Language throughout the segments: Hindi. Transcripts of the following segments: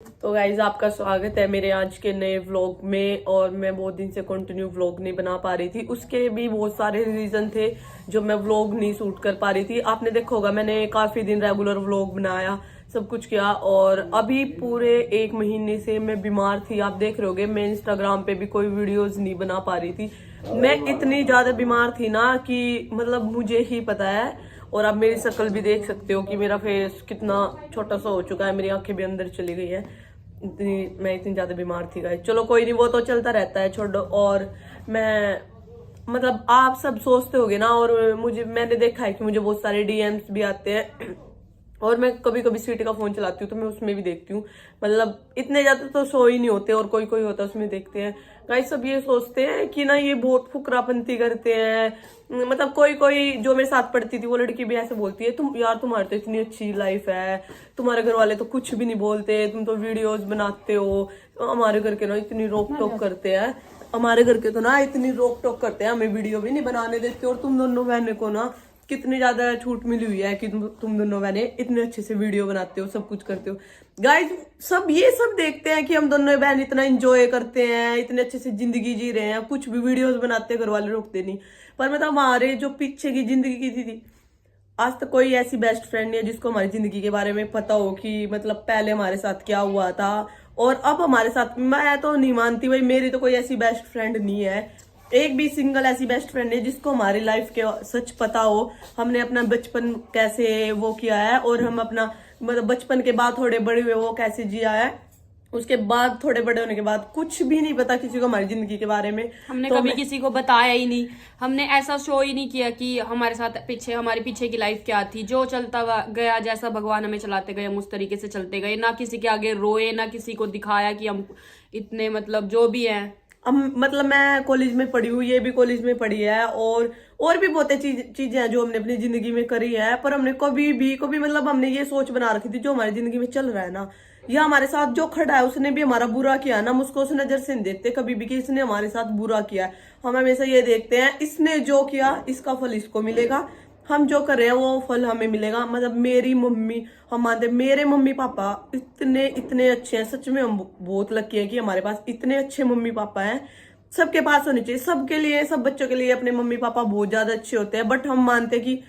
तो गाइज आपका स्वागत है मेरे आज के नए व्लॉग में। और मैं बहुत दिन से कंटिन्यू व्लॉग नहीं बना पा रही थी, उसके भी बहुत सारे रीजन थे जो मैं व्लॉग नहीं शूट कर पा रही थी। आपने देखा होगा मैंने काफी दिन रेगुलर व्लॉग बनाया, सब कुछ किया। और अभी पूरे 1 महीने से मैं बीमार थी। आप देख रहे होगे मैं इंस्टाग्राम पे भी कोई वीडियोस नहीं बना पा रही थी। मैं इतनी ज्यादा बीमार थी ना कि मतलब मुझे ही पता है। और आप मेरी शक्ल भी देख सकते हो कि मेरा फेस कितना छोटा सा हो चुका है, मेरी आंखें भी अंदर चली गई है। मैं इतनी ज्यादा बीमार थी गाइस। चलो कोई नहीं, वो तो चलता रहता है, छोड़ो। और मैं मतलब आप सब सोचते होगे ना, और मैंने देखा है कि मुझे बहुत सारे डीएम्स भी आते हैं। और मैं कभी कभी स्वीटी का फोन चलाती हूँ तो मैं उसमें भी देखती हूँ। मतलब इतने ज्यादा तो शो ही नहीं होते, और कोई कोई होता है उसमें देखते हैं। गाइस सब ये सोचते हैं कि ना ये बहुत फुकरापंती करते हैं। मतलब कोई कोई जो मेरे साथ पढ़ती थी वो लड़की भी ऐसे बोलती है, तुम यार तुम्हारी तो इतनी अच्छी लाइफ है, तुम्हारे घर वाले तो कुछ भी नहीं बोलते, तुम तो वीडियोस बनाते हो। हमारे घर के ना इतनी रोक टोक करते हैं, हमारे घर के तो ना इतनी रोक टोक करते हैं, हमें वीडियो भी नहीं बनाने देते। और तुम दोनों बहनों को ना कितनी ज्यादा छूट मिली हुई है कि तुम दोनों बहने इतने अच्छे से वीडियो बनाते हो, सब कुछ करते हो। गाइस सब ये सब देखते हैं कि हम दोनों बहन इतना एंजॉय करते हैं, इतने अच्छे से जिंदगी जी रहे हैं, कुछ भी वीडियोस बनाते हैं, घर वाले रोकते नहीं। पर मतलब हमारे जो पीछे की जिंदगी की थी, आज तक कोई ऐसी बेस्ट फ्रेंड नहीं है जिसको हमारी जिंदगी के बारे में पता हो कि मतलब पहले हमारे साथ क्या हुआ था और अब हमारे साथ। मैं तो नहीं मानती भाई, मेरी तो कोई ऐसी बेस्ट फ्रेंड नहीं है, एक भी सिंगल ऐसी बेस्ट फ्रेंड है जिसको हमारी लाइफ के सच पता हो। हमने अपना बचपन कैसे वो किया है, और हम अपना मतलब बचपन के बाद थोड़े बड़े हुए वो कैसे जिया है, उसके बाद थोड़े बड़े होने के बाद कुछ भी नहीं पता किसी को हमारी जिंदगी के बारे में। हमने कभी किसी को बताया ही नहीं, हमने ऐसा शो ही नहीं किया कि हमारे साथ पीछे हमारे पीछे की लाइफ क्या थी। जो चलता गया, जैसा भगवान हमें चलाते गए हम उस तरीके से चलते गए। ना किसी के आगे रोए, ना किसी को दिखाया कि हम इतने मतलब जो भी हैं। हम मतलब मैं कॉलेज में पढ़ी हूँ, ये भी कॉलेज में पढ़ी है, और भी बहुत चीजें हैं जो हमने अपनी जिंदगी में करी है। पर हमने कभी मतलब हमने ये सोच बना रखी थी जो हमारी जिंदगी में चल रहा है ना, या हमारे साथ जो खड़ा है उसने भी हमारा बुरा किया ना, हम उसको उस नजर से नहीं देखते कभी भी कि इसने हमारे साथ बुरा किया है। हम हमेशा ये देखते हैं इसने जो किया इसका फल इसको मिलेगा, हम जो कर रहे हैं वो फल हमें मिलेगा। मतलब मेरी मम्मी, हम मानते मेरे मम्मी पापा इतने इतने अच्छे हैं, सच में हम बहुत लकी हैं कि हमारे पास इतने अच्छे मम्मी पापा हैं। सबके पास होने चाहिए, सबके लिए, सब बच्चों के लिए अपने मम्मी पापा बहुत ज्यादा अच्छे होते हैं। बट हम मानते हैं कि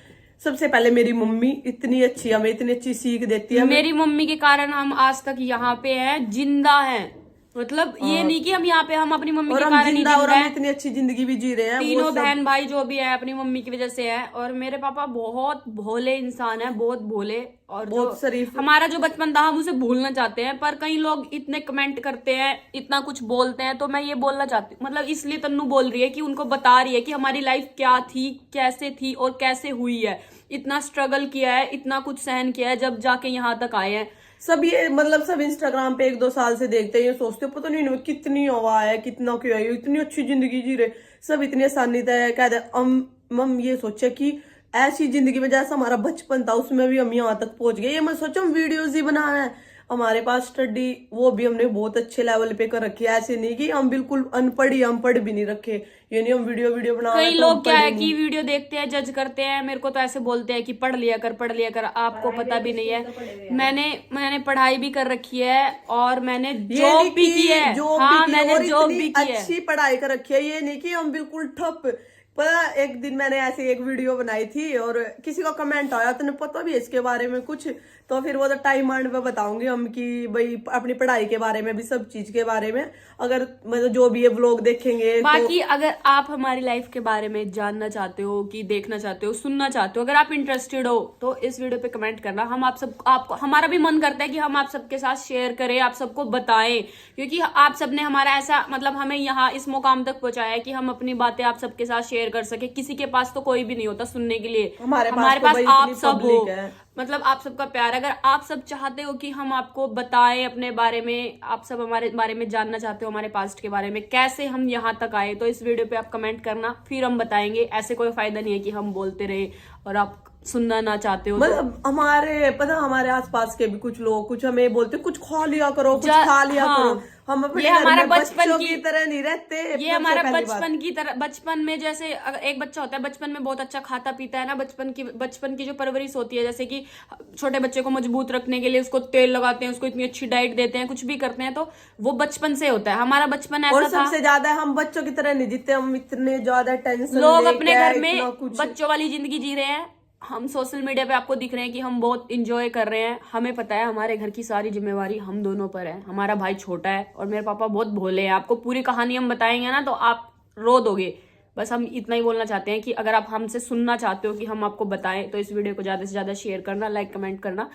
सबसे पहले मेरी मम्मी इतनी अच्छी, हमें इतनी अच्छी सीख देती है। मेरी मम्मी के कारण हम आज तक यहाँ पे हैं, जिंदा हैं। मतलब ये नहीं कि हम यहाँ पे हम अपनी मम्मी के कारण नहीं जिंदा और हैं। हम इतनी अच्छी जिंदगी भी जी रहे हैं। तीनों बहन भाई जो भी है अपनी मम्मी की वजह से है। और मेरे पापा बहुत भोले इंसान है, बहुत भोले, और बहुत शरीफ। हमारा जो बचपन था हम उसे भूलना चाहते हैं। पर कई लोग इतने कमेंट करते हैं, इतना कुछ बोलते हैं, तो मैं ये बोलना चाहती हूँ, मतलब इसलिए तन्नू बोल रही है कि उनको बता रही है कि हमारी लाइफ क्या थी, कैसे थी और कैसे हुई है। इतना स्ट्रगल किया है, इतना कुछ सहन किया है, जब जाके यहाँ तक आए हैं। सब ये मतलब सब इंस्टाग्राम पे 1-2 साल से देखते हैं, ये सोचते हो पता नहीं कितनी हवा है, कितना क्यों है, इतनी अच्छी जिंदगी जी रहे, सब इतनी आसानी से कहते हम ये सोचे कि ऐसी जिंदगी में जैसा हमारा बचपन था उसमें भी हम यहाँ तक पहुंच गए। ये मैं सोचा हम वीडियोज ही बना रहे हैं, हमारे पास स्टडी वो भी हमने बहुत अच्छे लेवल पे कर रखी है। ऐसे नहीं कि हम बिल्कुल अनपढ़ ही, हम पढ़ भी नहीं रखे, ये नहीं हम वीडियो बना। कई लोग क्या है कि वीडियो देखते हैं, जज करते हैं। मेरे को तो ऐसे बोलते हैं कि पढ़ लिया कर, आपको पता भी नहीं है। मैंने पढ़ाई भी कर रखी है और मैंने जॉब भी की है। हाँ, मैंने जॉब भी की है, अच्छी पढ़ाई कर रखी है। ये नहीं कि हम बिल्कुल ठप। पता एक दिन मैंने ऐसे एक वीडियो बनाई थी और किसी का कमेंट आया, तुम्हें पता भी है इसके बारे में कुछ, तो फिर वो तो टाइम आने पे बताऊंगी हम कि भाई अपनी पढ़ाई के बारे में भी, सब चीज के बारे में, अगर मतलब जो भी ये व्लॉग देखेंगे। बाकी अगर आप हमारी लाइफ के बारे में जानना चाहते हो, कि देखना चाहते हो, सुनना चाहते हो, अगर आप इंटरेस्टेड हो तो इस वीडियो पे कमेंट करना। हम आपको हमारा भी मन करता है कि हम आप सबके साथ शेयर करें, आप सबको बताएं, क्योंकि आप सबने हमारा ऐसा मतलब हमें यहाँ इस मुकाम तक पहुंचाया है कि हम अपनी बातें आप सबके साथ शेयर कर सके। किसी के पास तो कोई भी नहीं होता सुनने के लिए, हमारे पास आप सब हो। मतलब आप सबका प्यार, अगर आप सब चाहते हो कि हम आपको बताएं अपने बारे में, आप सब हमारे बारे में जानना चाहते हो, हमारे पास्ट के बारे में, कैसे हम यहाँ तक आए, तो इस वीडियो पे आप कमेंट करना, फिर हम बताएंगे। ऐसे कोई फायदा नहीं है कि हम बोलते रहे और आप सुनना ना चाहते हो। मतलब हमारे पता हमारे आसपास के भी कुछ लोग कुछ हमें बोलते कुछ खा लिया करो, कुछ खा लिया करो। हम अपने ये घर हमारा में बचपन बच्चों की की तरह नहीं रहते। ये हमारा बचपन की तरह, बचपन में जैसे अगर एक बच्चा होता है बचपन में बहुत अच्छा खाता पीता है ना, बचपन की जो परवरिश होती है, जैसे कि छोटे बच्चे को मजबूत रखने के लिए उसको तेल लगाते हैं, उसको इतनी अच्छी डाइट देते हैं, कुछ भी करते हैं, तो वो बचपन से होता है। हमारा बचपन और ऐसा था। सबसे ज्यादा हम बच्चों की तरह नहीं जीते, हम इतने ज्यादा टेंशन लोग लेके अपने घर इतना में कुछ। बच्चों वाली जिंदगी जी रहे हैं, हम सोशल मीडिया पे आपको दिख रहे हैं कि हम बहुत इंजॉय कर रहे हैं। हमें पता है हमारे घर की सारी जिम्मेवारी हम दोनों पर है। हमारा भाई छोटा है और मेरे पापा बहुत भोले हैं। आपको पूरी कहानी हम बताएंगे ना तो आप रो दोगे। बस हम इतना ही बोलना चाहते हैं कि अगर आप हमसे सुनना चाहते हो कि हम आपको बताएं तो इस वीडियो को ज्यादा से ज्यादा शेयर करना, लाइक कमेंट करना।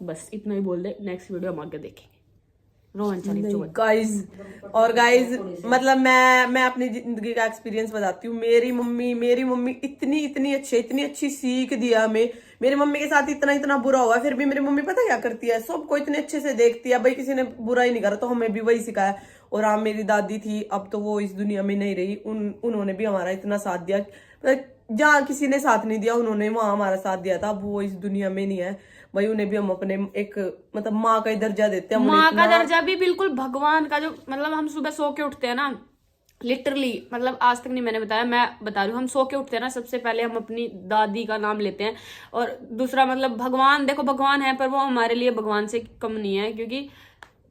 बस इतना ही बोल दे। नेक्स्ट वीडियो हम आगे देखेंगे। रोहन चलिए गाइज, और गाइज मतलब मैं अपनी जिंदगी का एक्सपीरियंस बताती हूँ। मेरी मम्मी इतनी अच्छी सीख दिया हमें। मेरी मम्मी के साथ इतना बुरा हुआ, फिर भी मेरी मम्मी पता क्या करती है, सबको इतने अच्छे से देखती है। भाई किसी ने बुरा ही नहीं करा तो हमें भी वही सिखाया। और हाँ, मेरी दादी थी, अब तो वो इस दुनिया में नहीं रही। उन्होंने भी हमारा इतना साथ दिया, जहाँ किसी ने साथ नहीं दिया उन्होंने वहां हमारा साथ दिया था। अब वो इस दुनिया में नहीं है भाई। उन्हें भी हम अपने एक मतलब माँ का ही दर्जा देते हैं। माँ का दर्जा भी बिल्कुल भगवान का। जो मतलब हम सुबह सो के उठते हैं ना, लिटरली मतलब आज तक नहीं मैंने बताया, मैं बता रही हूँ, हम सो के उठते हैं ना, सबसे पहले हम अपनी दादी का नाम लेते हैं। और दूसरा मतलब भगवान, देखो भगवान है पर वो हमारे लिए भगवान से कम नहीं है, क्योंकि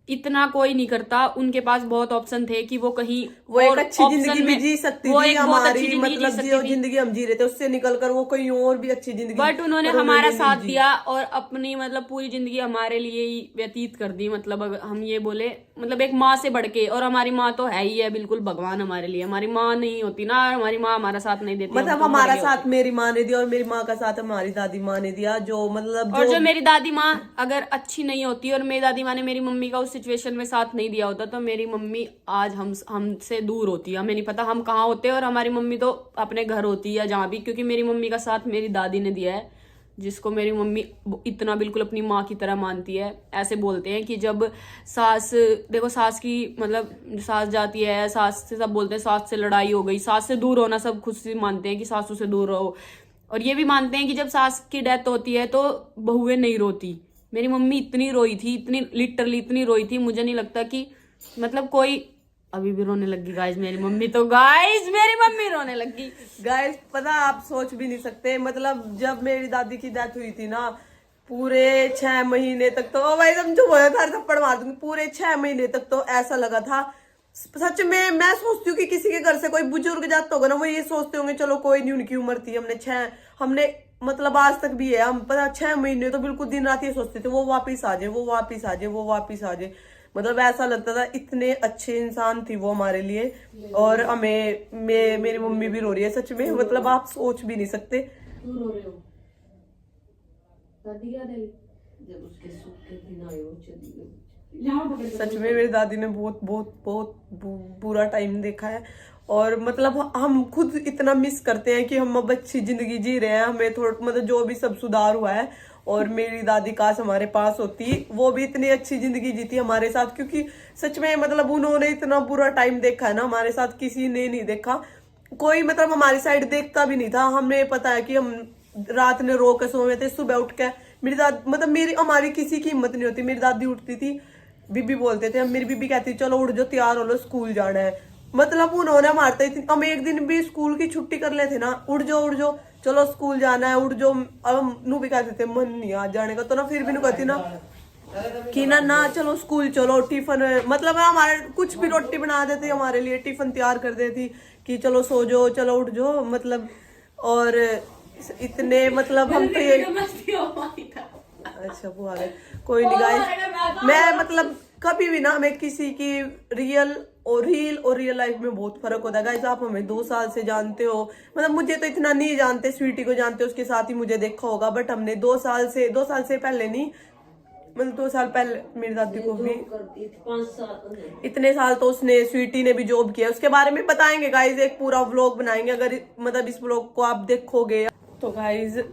इतना कोई नहीं करता। उनके पास बहुत ऑप्शन थे कि वो कहीं वो एक अच्छी जिंदगी भी जी सकती वो थी एक बहुत अच्छी हमारी, जिंदगी जी मतलब सकती जो थी। जिंदगी हम जी रहे थे उससे निकलकर वो कहीं और भी अच्छी जिंदगी, बट उन्होंने पर हमारा नहीं साथ जी। दिया और अपनी मतलब पूरी जिंदगी हमारे लिए ही व्यतीत कर दी। मतलब अगर हम ये बोले, मतलब एक माँ से बढ़ के। और हमारी माँ तो है ही है बिल्कुल भगवान हमारे लिए। हमारी माँ नहीं होती ना, हमारी माँ हमारा साथ नहीं देती, मतलब हमारा साथ मेरी माँ ने दिया और मेरी माँ का साथ हमारी दादी माँ ने दिया। जो मतलब और जो मेरी दादी माँ अगर अच्छी नहीं होती और मेरी दादी माँ ने मेरी मम्मी का उस सिचुएशन में साथ नहीं दिया होता तो मेरी मम्मी आज हमसे दूर होती। हमें नहीं पता हम कहाँ होते, और हमारी मम्मी तो अपने घर होती है जहाँ भी, क्योंकि मेरी मम्मी का साथ मेरी दादी ने दिया है, जिसको मेरी मम्मी इतना बिल्कुल अपनी माँ की तरह मानती है। ऐसे बोलते हैं कि जब सास, देखो सास की मतलब सास जाती है, सास से सब बोलते हैं सास से लड़ाई हो गई, सास से दूर होना सब खुद से मानते हैं कि सासू से दूर रहो। और ये भी मानते हैं कि जब सास की डेथ होती है तो बहुएं नहीं रोती। मेरी मम्मी इतनी रोई थी, इतनी लिटरली इतनी रोई थी, मुझे नहीं लगता कि मतलब कोई अभी भी रोने लगी। गाइस मेरी मम्मी रोने लगी। गाइस पता आप सोच भी नहीं सकते, मतलब जब मेरी दादी की डेथ हुई थी ना, पूरे 6 महीने तक तो भाई समझो था, थप्पड़ मार दूंगी। पूरे 6 महीने तक तो ऐसा लगा था सच में। मैं सोचती हूँ कि किसी के घर से कोई बुजुर्ग जाता होगा ना, वो ये सोचते होंगे चलो कोई नहीं, उनकी उम्र थी। हमने मतलब आज तक भी है, हम पता 6 महीने तो बिल्कुल दिन रात ये सोचते थे वो वापिस आ जाए, वो वापिस आ जाए, वो वापिस आ जाए। मतलब ऐसा लगता था, इतने अच्छे इंसान थी वो हमारे लिए। और हमें मेरी मम्मी भी रो रही है सच में, मतलब आप सोच भी नहीं सकते। रो रहे हो दादी, जब उसके सुख के दिन आए वो चली गई। सच में मेरी दादी ने बहुत बहुत बहुत बुरा टाइम देखा है। और मतलब हम खुद इतना मिस करते हैं कि हम अब अच्छी जिंदगी जी रहे हैं। हमें थोड़ा मतलब जो भी सब सुधार हुआ है, और मेरी दादी काश हमारे पास होती, वो भी इतनी अच्छी जिंदगी जीती हमारे साथ। क्योंकि सच में मतलब उन्होंने इतना बुरा टाइम देखा है ना, हमारे साथ किसी ने नहीं देखा। कोई मतलब हमारी साइड देखता भी नहीं था। हमें पता है कि हम रात में रो के सोए थे, सुबह उठ के मेरी दादी मतलब हमारी किसी की हिम्मत नहीं होती। मेरी दादी उठती थी, बीबी बोलते थे, मेरी बीबी कहती चलो उठ जाओ, तैयार हो लो, स्कूल जाना है। मतलब उन्होंने मारते थे, हम एक दिन भी स्कूल की छुट्टी कर लेते ना, उठ जाओ चलो स्कूल जाना है, उठ जाओ। अब हम नू भी कहते थे मन नहीं आज जाने का, तो ना फिर भी नू कहती ना कि ना चलो स्कूल चलो, टिफिन मतलब हमारे कुछ भी रोटी बना देती हमारे लिए, टिफिन तैयार कर देती कि चलो सो जाओ, चलो उठ जाओ मतलब। और इतने मतलब हम तो ये अच्छा वो आ गए, कोई नहीं गाइस। मैं मतलब कभी भी ना हमें किसी की रील और रियल लाइफ में बहुत फर्क होता है गाइस। आप हमें 2 साल से जानते हो, मतलब मुझे तो इतना नहीं जानते, स्वीटी को जानते हो, उसके साथ ही मुझे देखा होगा। बट हमने 2 साल से पहले नहीं, मतलब 2 साल पहले मेरी दादी को भी 5 साल, इतने साल तो उसने स्वीटी ने भी जॉब किया। उसके बारे में बताएंगे गाइज, एक पूरा व्लॉग बनाएंगे अगर मतलब इस व्लॉग को आप देखोगे तो। गाइज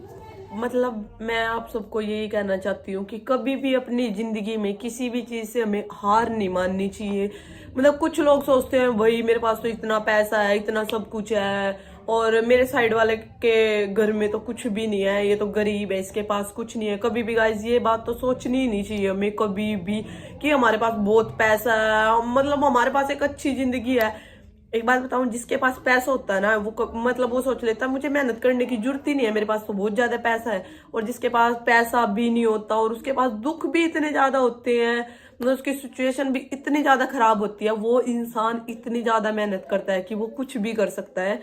मतलब मैं आप सबको यही कहना चाहती हूँ कि कभी भी अपनी जिंदगी में किसी भी चीज से हमें हार नहीं माननी चाहिए। मतलब कुछ लोग सोचते हैं भाई मेरे पास तो इतना पैसा है, इतना सब कुछ है, और मेरे साइड वाले के घर में तो कुछ भी नहीं है, ये तो गरीब है, इसके पास कुछ नहीं है। कभी भी गाइस ये बात तो सोचनी ही नहीं चाहिए हमें कभी भी कि हमारे पास बहुत पैसा है, मतलब हमारे पास एक अच्छी जिंदगी है। एक बात बताऊं, जिसके पास पैसा होता है ना वो मतलब वो सोच लेता है मुझे मेहनत करने की जरूरत ही नहीं है, मेरे पास तो बहुत ज्यादा पैसा है। और जिसके पास पैसा भी नहीं होता और उसके पास दुख भी इतने ज्यादा होते हैं, मतलब उसकी सिचुएशन भी इतनी ज्यादा खराब होती है, वो इंसान इतनी ज्यादा मेहनत करता है कि वो कुछ भी कर सकता है।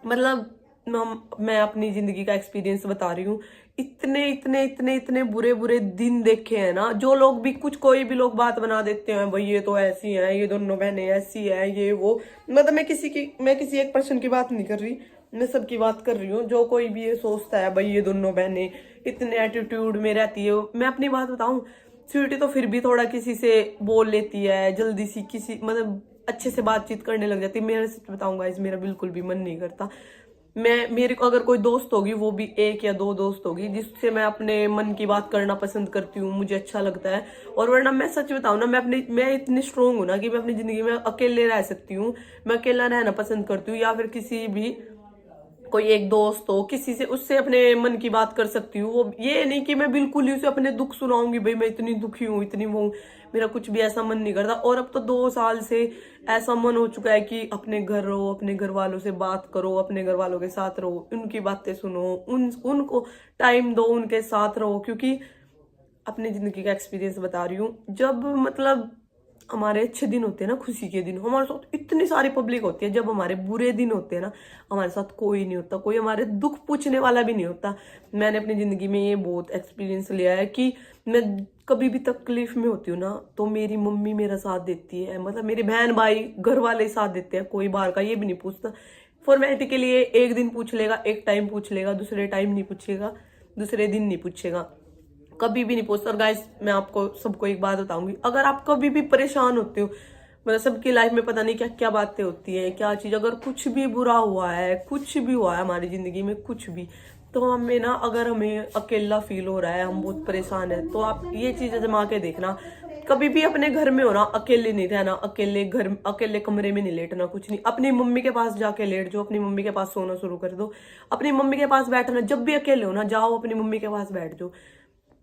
मतलब मैं अपनी जिंदगी का एक्सपीरियंस बता रही हूँ। इतने इतने इतने इतने बुरे बुरे दिन देखे हैं ना, जो लोग भी कुछ कोई भी लोग बात बना देते हैं भाई ये तो ऐसी हैं, ये दोनों बहनें ऐसी हैं, ये वो। मतलब मैं किसी एक पर्सन की बात नहीं कर रही, मैं सबकी बात कर रही हूँ। जो कोई भी ये सोचता है भाई ये दोनों बहनें इतने एटीट्यूड में रहती है। मैं अपनी बात बताऊं, स्वीटी तो फिर भी थोड़ा किसी से बोल लेती है जल्दी सी, किसी मतलब अच्छे से बातचीत करने लग जाती है। मेरा सच बताऊंगा इस मेरा बिल्कुल भी मन नहीं करता। मेरे को अगर कोई दोस्त होगी वो भी एक या दो दोस्त होगी जिससे मैं अपने मन की बात करना पसंद करती हूँ, मुझे अच्छा लगता है। और वरना मैं सच बताऊँ ना, मैं इतनी स्ट्रोंग हूँ ना कि मैं अपनी जिंदगी में अकेले रह सकती हूँ। मैं अकेला रहना पसंद करती हूँ, या फिर किसी भी कोई एक दोस्त हो किसी से, उससे अपने मन की बात कर सकती हूँ। वो ये नहीं कि मैं बिल्कुल ही उसे अपने दुख सुनाऊंगी भाई मैं इतनी दुखी हूँ इतनी वो हूँ, मेरा कुछ भी ऐसा मन नहीं करता। और अब तो 2 साल से ऐसा मन हो चुका है कि अपने घर रहो, अपने घर वालों से बात करो, अपने घर वालों के साथ रहो, उनकी बातें सुनो, उनको टाइम दो, उनके साथ रहो। क्योंकि अपनी जिंदगी का एक्सपीरियंस बता रही हूँ, जब मतलब हमारे अच्छे दिन होते हैं ना, खुशी के दिन, हमारे साथ इतनी सारी पब्लिक होती है। जब हमारे बुरे दिन होते हैं ना, हमारे साथ कोई नहीं होता, कोई हमारे दुख पूछने वाला भी नहीं होता। मैंने अपनी जिंदगी में ये बहुत एक्सपीरियंस लिया है कि मैं कभी भी तकलीफ में होती हूँ ना तो मेरी मम्मी मेरा साथ देती है, मतलब मेरे बहन भाई घर वाले साथ देते हैं। कोई बाहर का ये भी नहीं पूछता, फॉर्मेलिटी के लिए एक दिन पूछ लेगा, एक टाइम पूछ लेगा, दूसरे टाइम नहीं पूछेगा, दूसरे दिन नहीं पूछेगा, कभी भी नहीं पूछता। और गाइस मैं आपको सबको एक बात बताऊंगी, अगर आप कभी भी परेशान होते हो, मतलब सबकी लाइफ में पता नहीं क्या क्या बातें होती है, क्या चीज, अगर कुछ भी बुरा हुआ है, कुछ भी हुआ है हमारी जिंदगी में कुछ भी, तो हमें ना अगर हमें अकेला फील हो रहा है, हम बहुत परेशान है, तो आप ये चीजें जमा के देखना। कभी भी अपने घर में हो ना, अकेले नहीं रहना, अकेले कमरे में नहीं लेटना, कुछ नहीं, अपनी मम्मी के पास जाके लेट जाओ, अपनी मम्मी के पास सोना शुरू कर दो, अपनी मम्मी के पास बैठना। जब भी अकेले हो ना, जाओ अपनी मम्मी के पास बैठ जाओ,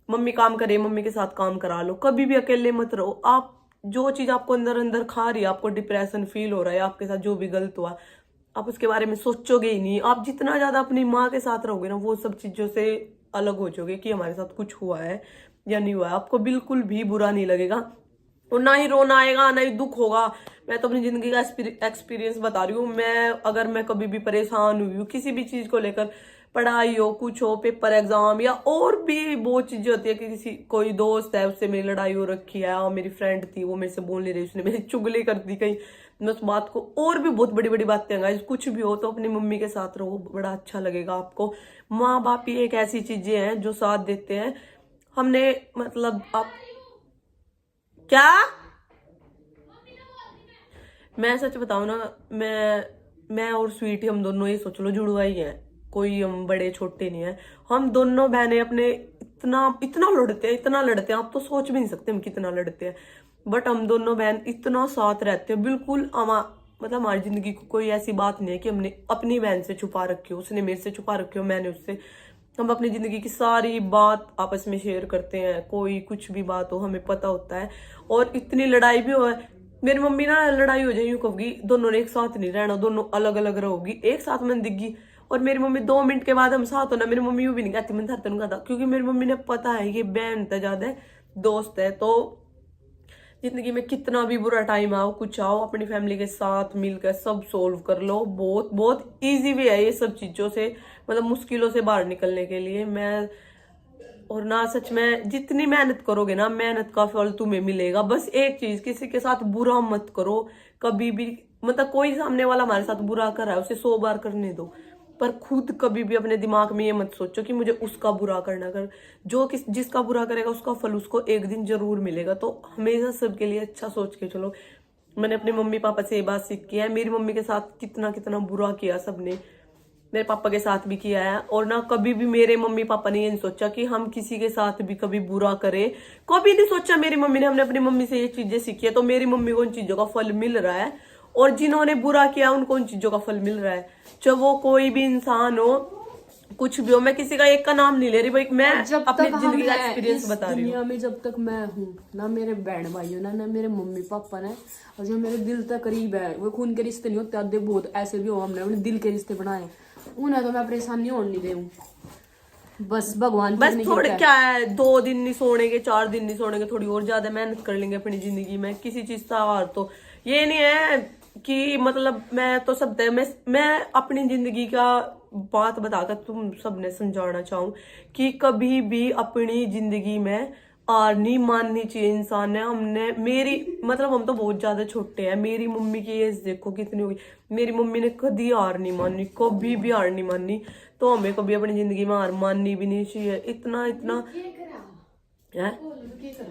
मम्मी काम करे, मम्मी के साथ काम करा लो। कभी भी अकेले मत रहो। आप जो चीज आपको अंदर अंदर खा रही है, आपको डिप्रेशन फील हो रहा है, आपके साथ जो भी गलत हुआ, आप उसके बारे में सोचोगे ही नहीं। आप जितना ज्यादा अपनी माँ के साथ रहोगे ना, वो सब चीजों से अलग हो जाओगे कि हमारे साथ कुछ हुआ है या नहीं हुआ है। आपको बिल्कुल भी बुरा नहीं लगेगा, और ना ही रोना आएगा, ना ही दुख होगा। मैं तो अपनी जिंदगी का एक्सपीरियंस बता रही हूँ। अगर मैं कभी भी परेशान हुई हूँ किसी भी चीज को लेकर, पढ़ाई हो, कुछ हो, पेपर एग्जाम, या और भी बहुत चीजें होती है कि कोई दोस्त है उससे मेरी लड़ाई हो रखी है, और मेरी फ्रेंड थी वो मेरे से बोल नहीं रही, उसने मेरी चुगली कर दी कहीं, मैं उस बात को, और भी बहुत बड़ी बड़ी बातें हैं। कुछ भी हो तो अपनी मम्मी के साथ रहो, बड़ा अच्छा लगेगा आपको। माँ बाप ही एक ऐसी चीजें हैं जो साथ देते हैं। हमने मतलब आप क्या, मैं सच बताऊं ना, मैं और स्वीटी हम दोनों ही सोच लो जुड़वा ही हैं, कोई हम बड़े छोटे नहीं है। हम दोनों बहनें अपने इतना इतना लड़ते हैं, इतना लड़ते हैं, आप तो सोच भी नहीं सकते हम कितना लड़ते हैं। बट हम दोनों बहन इतना साथ रहते हैं, बिल्कुल मतलब हमारी जिंदगी को कोई ऐसी बात नहीं है कि हमने अपनी बहन से छुपा रखी हो, उसने मेरे से छुपा रखी हो, मैंने उससे। हम अपनी जिंदगी की सारी बात आपस में शेयर करते हैं, कोई कुछ भी बात हो हमें पता होता है। और इतनी लड़ाई भी हो, मेरी मम्मी ना लड़ाई हो जाए यूं कहोगी दोनों ने एक साथ नहीं रहना, दोनों अलग अलग रहोगी, एक साथ मन दिखगी। और मेरी मम्मी 2 मिनट के बाद हम साथ होना, मेरी मम्मी यूं भी नहीं कहती मैं धरतन का था, क्योंकि मेरी मम्मी ने पता है ये बहन था ज्यादा दोस्त है। तो जिंदगी में कितना भी बुरा टाइम आओ, कुछ आओ, अपनी फैमिली के साथ मिलकर सब सोल्व कर लो। बहुत बहुत इजी वे है ये सब चीजों से, मतलब मुश्किलों से बाहर निकलने के लिए। और ना सच में जितनी मेहनत करोगे ना, मेहनत का फल तुम्हें मिलेगा। बस एक चीज, किसी के साथ बुरा मत करो कभी भी। मतलब कोई सामने वाला हमारे साथ बुरा कर रहा है, उसे 100 बार करने दो, पर खुद कभी भी अपने दिमाग में ये मत सोचो कि मुझे उसका बुरा करना कर। जिसका बुरा करेगा उसका फल उसको एक दिन जरूर मिलेगा। तो हमेशा सबके लिए अच्छा सोच के चलो। मैंने अपने मम्मी पापा से ये बात सीखी है। मेरी मम्मी के साथ कितना कितना बुरा किया सबने, मेरे पापा के साथ भी किया है। और ना कभी भी मेरे मम्मी पापा ने ये नहीं सोचा कि हम किसी के साथ भी कभी बुरा करें, कभी नहीं सोचा मेरी मम्मी ने। हमने अपनी मम्मी से ये चीजें सीखी है, तो मेरी मम्मी को उन चीजों का फल मिल रहा है, और जिन्होंने बुरा किया उनको उन चीजों का फल मिल रहा है। चाहे वो कोई भी इंसान हो, कुछ भी हो, मैं किसी का एक का नाम नहीं ले रही भाई, मैं अपनी जिंदगी का एक्सपीरियंस बता रही हूँ। दुनिया में जब तक मैं हूँ ना, मेरे बहन भाइयों ने, ना मेरे मम्मी पापा ने, और जो मेरे दिल तक करीब है, वो खून के रिश्ते नहीं होते, आधे बहुत ऐसे भी हो, हमने अपने दिल के रिश्ते बनाए, उन्हें तो मैं परेशान नहीं होने दे हूँ। बस भगवान बस थोड़े क्या है, 2 दिन नहीं सोनेंगे, 4 दिन नहीं सोनेंगे, थोड़ी और ज्यादा मेहनत कर लेंगे अपनी जिंदगी में किसी चीज का। और तो ये नहीं है कि मतलब मैं तो सब मैं अपनी जिंदगी का बात बताकर तुम सबने समझाना चाहूँ कि कभी भी अपनी जिंदगी में हार नहीं माननी चाहिए इंसान ने। हमने मेरी मतलब हम तो बहुत ज्यादा छोटे हैं, मेरी मम्मी की एज देखो कितनी होगी, मेरी मम्मी ने कभी हार नहीं मानी, कभी भी हार नहीं मानी। तो हमें कभी अपनी जिंदगी में हार माननी भी नहीं चाहिए। इतना इतना है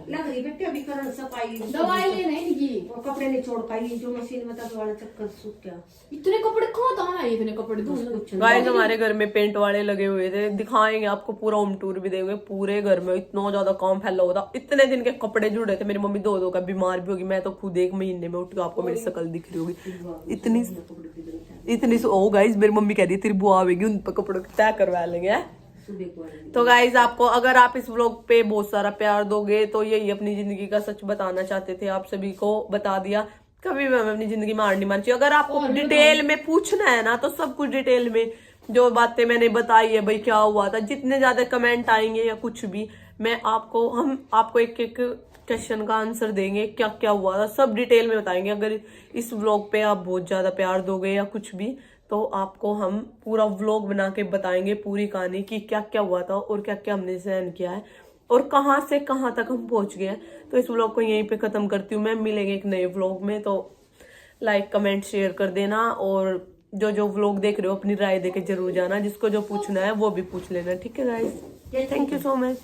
लग रही बेटे अभी करन सफाई दवाई ले नहीं की, और कपड़े नहीं छोड़ पाई, जो मशीन में तब वाला चक्कर सूख गया। इतने कपड़े कहाँ दाना है, इतने कपड़े धोने। गाइस हमारे घर में पेंट वाले लगे हुए थे, दिखाएंगे आपको, पूरा होम टूर भी देंगे। पूरे घर में इतना ज्यादा काम फैला हुआ था, इतने दिन के कपड़े जुड़े थे। मेरी मम्मी 2 का बीमार भी होगी, मैं तो खुद 1 महीने में उठ के, आपको मेरी शक्ल दिख रही होगी इतनी ओ गाइस मेरी मम्मी कह रही है तेरी बुआ आवेगी, उन पर कपड़ों तय करवा लेंगे। तो गाइज आपको, अगर आप इस व्लॉग पे बहुत सारा प्यार दोगे तो यही अपनी जिंदगी का सच बताना चाहते थे, आप सभी को बता दिया। कभी भी हमें अपनी जिंदगी में हार नहीं माननी चाहिए। अगर आपको डिटेल में पूछना है ना, तो सब कुछ डिटेल में जो बातें मैंने बताई है भाई, क्या हुआ था, जितने ज्यादा कमेंट आएंगे या कुछ भी, मैं आपको हम आपको एक एक क्वेश्चन का आंसर देंगे, क्या क्या हुआ था सब डिटेल में बताएंगे। अगर इस व्लॉग पे आप बहुत ज्यादा प्यार दोगे या कुछ भी, तो आपको हम पूरा व्लॉग बना के बताएंगे पूरी कहानी कि क्या क्या हुआ था और क्या क्या हमने सहन किया है और कहाँ से कहाँ तक हम पहुंच गए हैं। तो इस व्लॉग को यहीं पे खत्म करती हूँ मैं, मिलेंगे एक नए व्लॉग में। तो लाइक कमेंट शेयर कर देना, और जो व्लॉग देख रहे हो अपनी राय देके जरूर जाना, जिसको जो पूछना है वो भी पूछ लेना, ठीक है guys. Thank you so much.